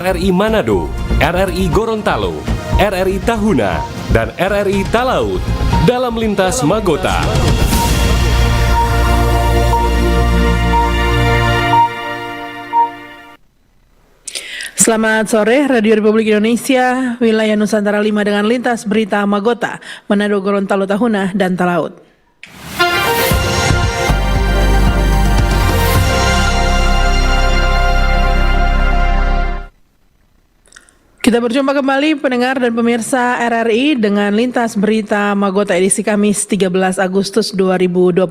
RRI Manado, RRI Gorontalo, RRI Tahuna, dan RRI Talaut dalam Lintas Magota. Selamat sore, Radio Republik Indonesia, wilayah Nusantara 5 dengan lintas berita Magota, Manado, Gorontalo, Tahuna, dan Talaut. Kita berjumpa kembali pendengar dan pemirsa RRI dengan lintas berita Magota edisi Kamis 13 Agustus 2026.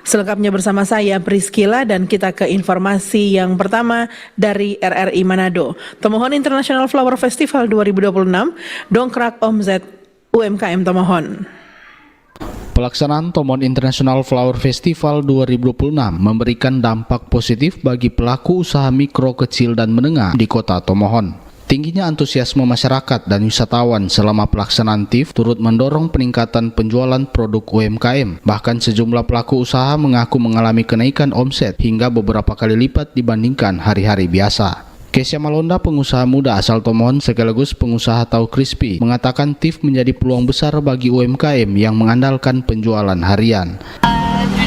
Selengkapnya bersama saya Priscila dan kita ke informasi yang pertama dari RRI Manado. Tomohon International Flower Festival 2026 dongkrak omzet UMKM Tomohon. Pelaksanaan Tomohon International Flower Festival 2026 memberikan dampak positif bagi pelaku usaha mikro, kecil, dan menengah di kota Tomohon. Tingginya antusiasme masyarakat dan wisatawan selama pelaksanaan TIF turut mendorong peningkatan penjualan produk UMKM. Bahkan sejumlah pelaku usaha mengaku mengalami kenaikan omset hingga beberapa kali lipat dibandingkan hari-hari biasa. Kesya Malonda, pengusaha muda asal Tomohon sekaligus pengusaha tahu crispy, mengatakan TIF menjadi peluang besar bagi UMKM yang mengandalkan penjualan harian.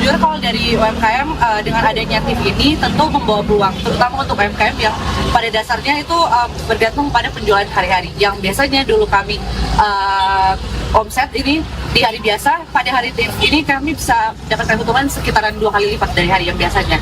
Jujur kalau dari UMKM dengan adanya TIF ini tentu membawa peluang, terutama untuk UMKM yang pada dasarnya itu bergantung pada penjualan hari-hari. Yang biasanya dulu kami omset ini di hari biasa, pada hari TIF ini kami bisa mendapatkan keuntungan sekitaran 2 kali lipat dari hari yang biasanya.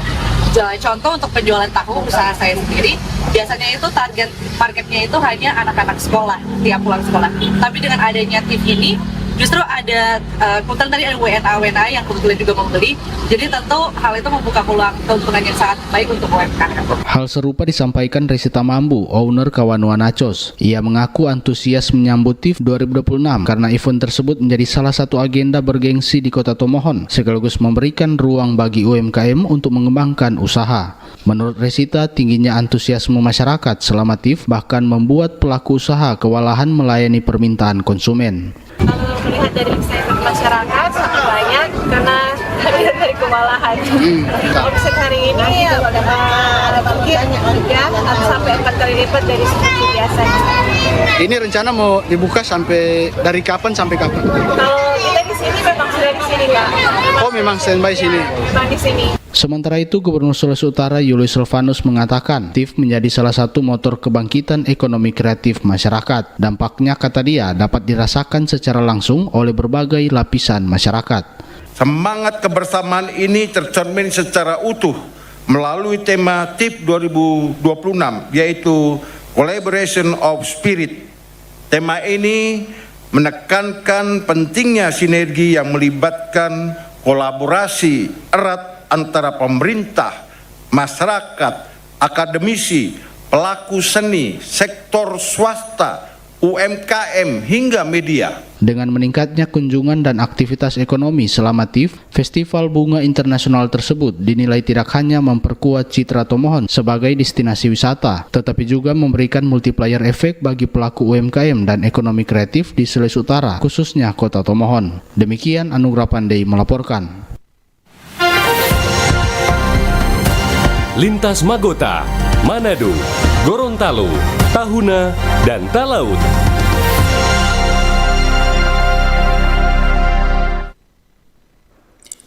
Contoh untuk penjualan tahu usaha saya sendiri, biasanya itu target marketnya itu hanya anak-anak sekolah, tiap pulang sekolah. Tapi dengan adanya TIF ini, justru ada kebetulan tadi ada WNA yang kebetulan juga membeli, jadi tentu hal itu membuka peluang keuntungan yang sangat baik untuk UMKM. Hal serupa disampaikan Resita Mambu, owner Kawanua Nachos. Ia mengaku antusias menyambut TIF 2026 karena event tersebut menjadi salah satu agenda bergengsi di kota Tomohon, sekaligus memberikan ruang bagi UMKM untuk mengembangkan usaha. Menurut Resita, tingginya antusiasme masyarakat selama TIF bahkan membuat pelaku usaha kewalahan melayani permintaan konsumen. Kalau melihat dari segmen masyarakat sangat banyak karena hadir dari kewalahan. Omset hari ini mungkin 3 sampai 4 kali lipat dari seperti biasanya. Ini rencana mau dibuka sampai dari kapan sampai kapan? Kalau kita di sini memang sudah di sini, Kak. Oh, memang standby sini. Memang di sini. Sementara itu, Gubernur Sulawesi Utara Julius Silvanus mengatakan TIF menjadi salah satu motor kebangkitan ekonomi kreatif masyarakat. Dampaknya, kata dia, dapat dirasakan secara langsung oleh berbagai lapisan masyarakat. Semangat kebersamaan ini tercermin secara utuh melalui tema TIF 2026, yaitu Collaboration of Spirit. Tema ini menekankan pentingnya sinergi yang melibatkan kolaborasi erat antara pemerintah, masyarakat, akademisi, pelaku seni, sektor swasta, UMKM, hingga media. Dengan meningkatnya kunjungan dan aktivitas ekonomi selama TIF, Festival Bunga Internasional tersebut dinilai tidak hanya memperkuat citra Tomohon sebagai destinasi wisata, tetapi juga memberikan multiplier efek bagi pelaku UMKM dan ekonomi kreatif di Sulawesi Utara, khususnya kota Tomohon. Demikian Anugrah Pandey melaporkan. Lintas Magota, Manado, Gorontalo, Tahuna, dan Talaut.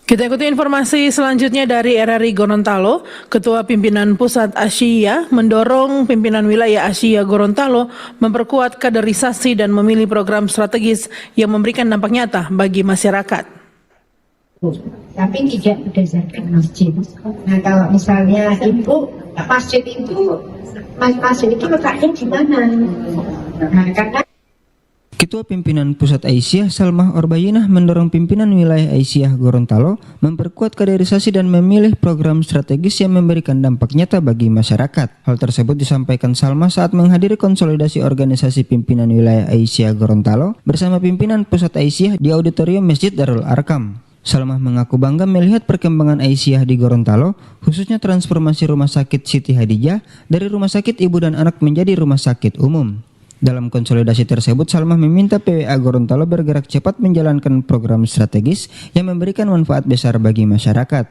Kita ikuti informasi selanjutnya dari RRI Gorontalo. Ketua Pimpinan Pusat Asia mendorong pimpinan wilayah Asia Gorontalo memperkuat kaderisasi dan memilih program strategis yang memberikan dampak nyata bagi masyarakat. Tapi tidak berdasarkan masjid. Nah, kalau misalnya ibu masjid itu letaknya di mana? Nah, karena Ketua Pimpinan Pusat Aisyah Salmah Orbayinah mendorong pimpinan wilayah Aisyah Gorontalo memperkuat kaderisasi dan memilih program strategis yang memberikan dampak nyata bagi masyarakat. Hal tersebut disampaikan Salmah saat menghadiri konsolidasi organisasi pimpinan wilayah Aisyah Gorontalo bersama pimpinan Pusat Aisyah di Auditorium Masjid Darul Arkam. Salmah mengaku bangga melihat perkembangan Aisyah di Gorontalo, khususnya transformasi Rumah Sakit Siti Hadijah dari Rumah Sakit Ibu dan Anak menjadi Rumah Sakit Umum. Dalam konsolidasi tersebut, Salmah meminta PWA Gorontalo bergerak cepat menjalankan program strategis yang memberikan manfaat besar bagi masyarakat.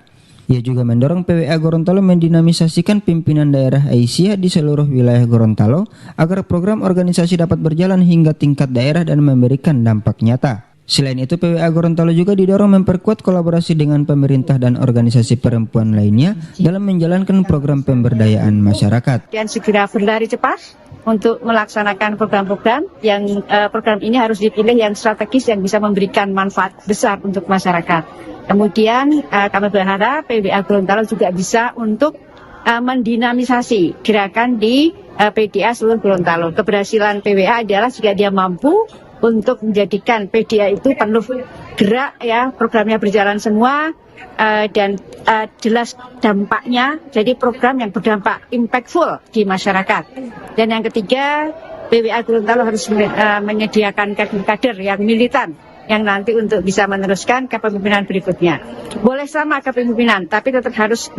Ia juga mendorong PWA Gorontalo mendinamisasikan pimpinan daerah Aisyah di seluruh wilayah Gorontalo agar program organisasi dapat berjalan hingga tingkat daerah dan memberikan dampak nyata. Selain itu, PWA Gorontalo juga didorong memperkuat kolaborasi dengan pemerintah dan organisasi perempuan lainnya dalam menjalankan program pemberdayaan masyarakat. Dan segera berlari cepat untuk melaksanakan program-program yang program ini harus dipilih yang strategis yang bisa memberikan manfaat besar untuk masyarakat. Kemudian kami berharap PWA Gorontalo juga bisa untuk mendinamisasi gerakan di PDA seluruh Gorontalo. Keberhasilan PWA adalah jika dia mampu untuk menjadikan PDA itu penuh gerak, ya, programnya berjalan semua dan jelas dampaknya, jadi program yang berdampak impactful di masyarakat. Dan yang ketiga, PWA Gorontalo harus menyediakan kader-kader yang militan yang nanti untuk bisa meneruskan kepemimpinan berikutnya. Boleh sama kepemimpinan, tapi tetap harus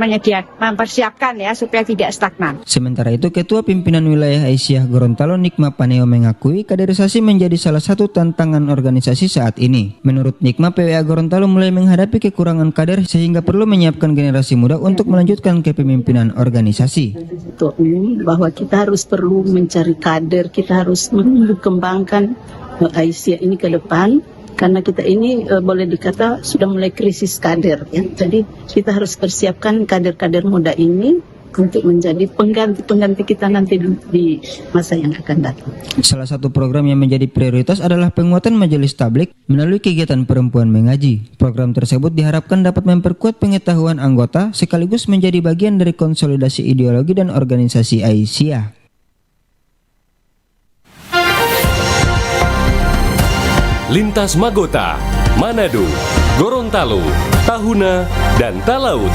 mempersiapkan ya supaya tidak stagnan. Sementara itu, Ketua Pimpinan Wilayah Aisyah Gorontalo Nikma Paneo mengakui kaderisasi menjadi salah satu tantangan organisasi saat ini. Menurut Nikma, PWA Gorontalo mulai menghadapi kekurangan kader sehingga perlu menyiapkan generasi muda untuk melanjutkan kepemimpinan organisasi. Bahwa kita harus perlu mencari kader, kita harus mengembangkan Aisyah ini ke depan. Karena kita ini boleh dikata sudah mulai krisis kader, ya. Jadi kita harus persiapkan kader-kader muda ini untuk menjadi pengganti kita nanti di masa yang akan datang. Salah satu program yang menjadi prioritas adalah penguatan majelis tablik melalui kegiatan perempuan mengaji. Program tersebut diharapkan dapat memperkuat pengetahuan anggota sekaligus menjadi bagian dari konsolidasi ideologi dan organisasi Aisyah. Lintas Magota, Manado, Gorontalo, Tahuna, dan Talaut.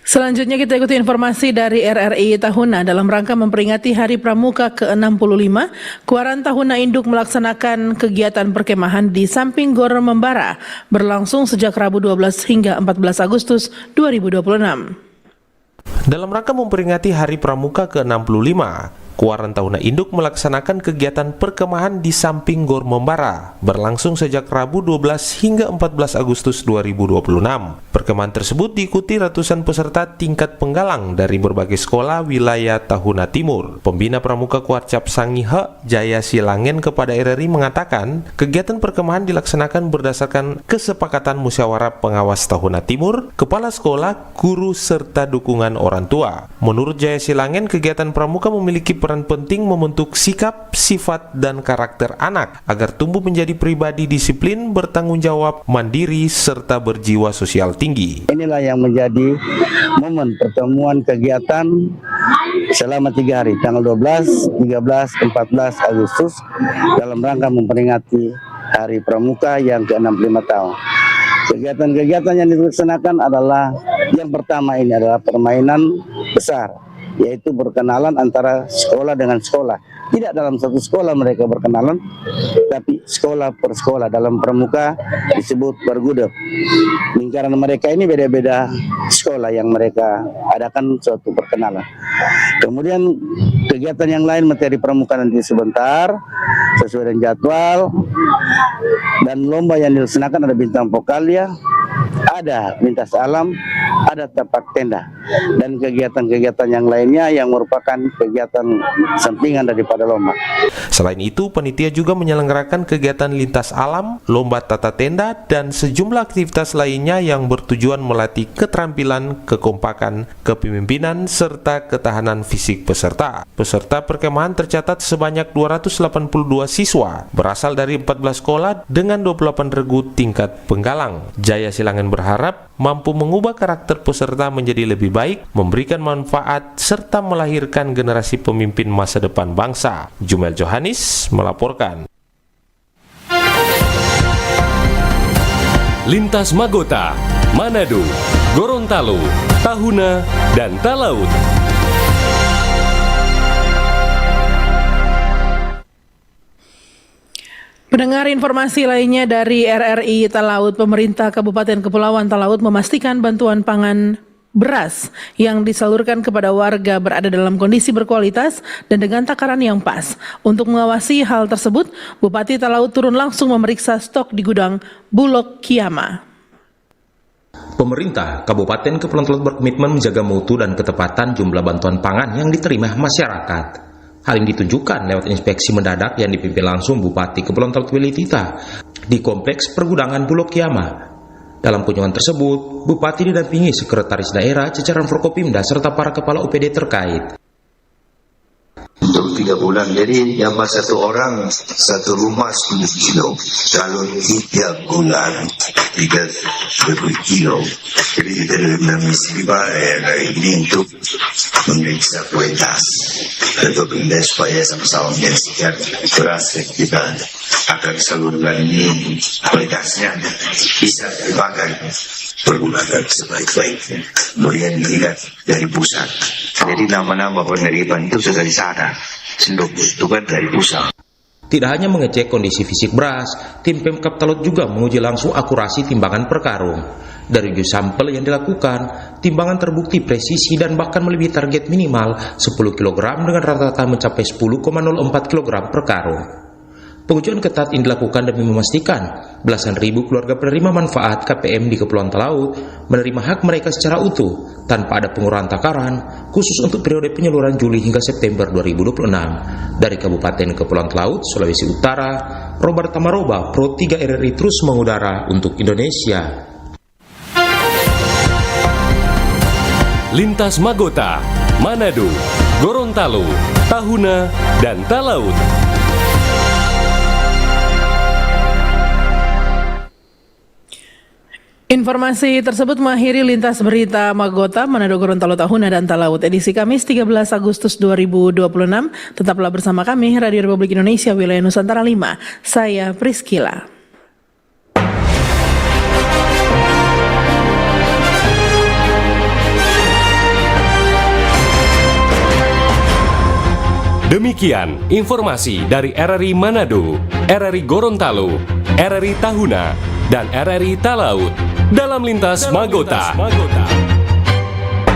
Selanjutnya kita ikuti informasi dari RRI Tahuna. Dalam rangka memperingati Hari Pramuka ke-65, Kuaran Tahuna Induk melaksanakan kegiatan perkemahan di samping Gor Membara berlangsung sejak Rabu 12 hingga 14 Agustus 2026. Dalam rangka memperingati Hari Pramuka ke-65, Kuaran Tahuna Induk melaksanakan kegiatan perkemahan di samping Gor Membara berlangsung sejak Rabu 12 hingga 14 Agustus 2026. Perkemahan tersebut diikuti ratusan peserta tingkat penggalang dari berbagai sekolah wilayah Tahuna Timur. Pembina Pramuka Kuarcap Sangihe Jaya Silangen kepada RRI mengatakan, kegiatan perkemahan dilaksanakan berdasarkan kesepakatan musyawarah pengawas Tahuna Timur, kepala sekolah, guru, serta dukungan orang tua. Menurut Jaya Silangen, kegiatan pramuka memiliki peran penting membentuk sikap, sifat, dan karakter anak agar tumbuh menjadi pribadi disiplin, bertanggung jawab, mandiri, serta berjiwa sosial tinggi. Inilah yang menjadi momen pertemuan kegiatan selama 3 hari, tanggal 12, 13, 14 Agustus dalam rangka memperingati Hari Pramuka yang ke-65 tahun. Kegiatan-kegiatan yang dilaksanakan adalah, yang pertama ini adalah permainan besar, yaitu berkenalan antara sekolah dengan sekolah. Tidak dalam satu sekolah mereka berkenalan, tapi sekolah per sekolah. Dalam pramuka disebut bergudep. Lingkaran mereka ini beda-beda sekolah yang mereka adakan suatu perkenalan. Kemudian kegiatan yang lain materi pramuka nanti sebentar sesuai dengan jadwal, dan lomba yang dilaksanakan ada bintang vokalia, ada lintas alam, ada tapak tenda, dan kegiatan-kegiatan yang lainnya yang merupakan kegiatan sampingan daripada lomba. Selain itu, panitia juga menyelenggarakan kegiatan lintas alam, lomba tata tenda, dan sejumlah aktivitas lainnya yang bertujuan melatih keterampilan, kekompakan, kepemimpinan, serta ketahanan fisik peserta. Peserta perkemahan tercatat sebanyak 282 siswa, berasal dari 14 sekolah dengan 28 regu tingkat penggalang. Jaya Silangen berharap mampu mengubah karakter peserta menjadi lebih baik, memberikan manfaat, serta melahirkan generasi pemimpin masa depan bangsa. Jumel Johannes melaporkan. Lintas Magota, Manado, Gorontalo, Tahuna, dan Talaut. Pendengar, informasi lainnya dari RRI Talaut, pemerintah Kabupaten Kepulauan Talaut memastikan bantuan pangan beras yang disalurkan kepada warga berada dalam kondisi berkualitas dan dengan takaran yang pas. Untuk mengawasi hal tersebut, Bupati Talaut turun langsung memeriksa stok di gudang Bulog Kiama. Pemerintah Kabupaten Kepulauan Talaut berkomitmen menjaga mutu dan ketepatan jumlah bantuan pangan yang diterima masyarakat. Hal ini ditunjukkan lewat inspeksi mendadak yang dipimpin langsung Bupati Kepulauan Talaut Willy Tita di Kompleks Pergudangan Bulog Kiama. Dalam kunjungan tersebut, Bupati didampingi Sekretaris Daerah, jajaran Forkopimda, serta para kepala UPD terkait. Untuk 3 bulan, jadi yang satu orang, satu rumah 10 kilo. Kalau 3 bulan, 30 kilo. Jadi kita dalam misi ini untuk memeriksa kualitas. Untuk pindah supaya sama-sama menyaksikan beras kita akan salurkan ini kualitasnya bisa dipakai pergunakan sebaik-baiknya. Kemudian dilihat dari pusat. Jadi nama-nama penerimaan itu sudah di sana. Sendok itu kan dari pusat. Tidak hanya mengecek kondisi fisik beras, tim Pemkab Talaut juga menguji langsung akurasi timbangan per karung. Dari uji sampel yang dilakukan, timbangan terbukti presisi dan bahkan melebihi target minimal 10 kg dengan rata-rata mencapai 10,04 kg per karung. Pengujian ketat ini dilakukan demi memastikan belasan ribu keluarga penerima manfaat KPM di Kepulauan Talaut menerima hak mereka secara utuh tanpa ada pengurangan takaran khusus untuk periode penyaluran Juli hingga September 2026. Dari Kabupaten Kepulauan Talaut, Sulawesi Utara, Robert Tamaroba, Pro 3 RRI terus mengudara untuk Indonesia. Lintas Magota, Manado, Gorontalo, Tahuna, dan Talaut. Informasi tersebut mengakhiri lintas berita Magota, Manado, Gorontalo, Tahuna, dan Talaut edisi Kamis 13 Agustus 2026. Tetaplah bersama kami, Radio Republik Indonesia Wilayah Nusantara 5. Saya Priskila. Demikian informasi dari RRI Manado, RRI Gorontalo, RRI Tahuna, dan RRI Talaut dalam Lintas Magota.